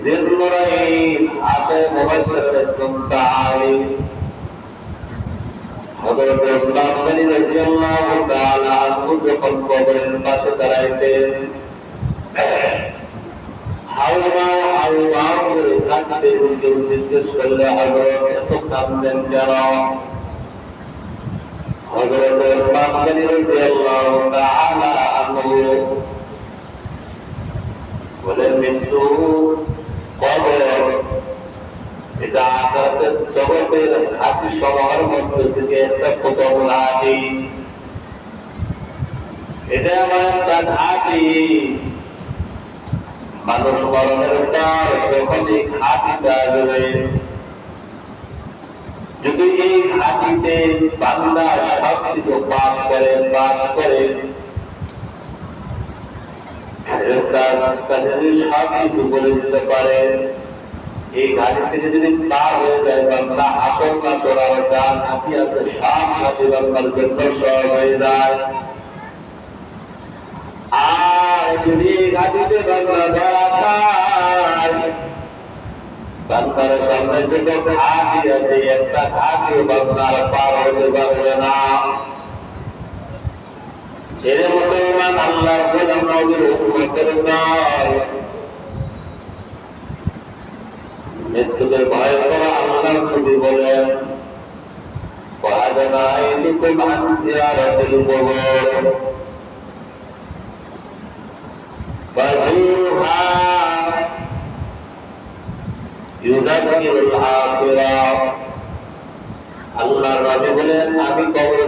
জিলনুরাইন আশায়ে মুবাশশির একজন সাহাবী হযরত ওসমান গনি রাদিয়াল্লাহু তাআলা আনহু যখন কবরের পাশে দাঁড়াইতেন হাওয়া হাওয়া করে কাঁদতে কেউ জিজ্ঞেস করলে হযরত এত কাঁদলেন কেন? হযরত ওসমান গনি রাদিয়াল্লাহু তাআলা আনহু বলেন, মৃত্যু কবর এটা আখিরাতের জগতের ঘাটি সমূহের মধ্যে থেকে একটা প্রথম ঘাটি। এটা আমার একটা ঘাটি। মানুষ মরণের পর যখন এই ঘাটিতে আসবে, যদি এই ঘাটিতে বান্দা সবকিছু পাস করে ফেরেশতার কাছে যদি সবকিছু বলে দিতে পারে, এই ঘাটিতে যদি পার হয়ে যায় বান্দা আসল নাসর আর যা নাতি আছে সব নাতি বান্দার জন্য সহজ হয়ে যায়। আর যদি এই ঘাটিতে বান্দা ধরা খায়, বান্দার সামনে যত ঘাটি আছে একটা ঘাটিও বান্দার পার হতে পারবে না। ছেলে মুসলমান, আল্লাহর গোলাম নবীর উম্মতের দল, মৃত্যুকে ভয় করা আল্লাহর নবী বলেন, ওয়াদানাইতুকুম আন জিয়ারাতিল কুবুর ফাযুরহা ইউযাক্কিরুল আখিরা। আল্লাহর নবী বলেন, আমি কবর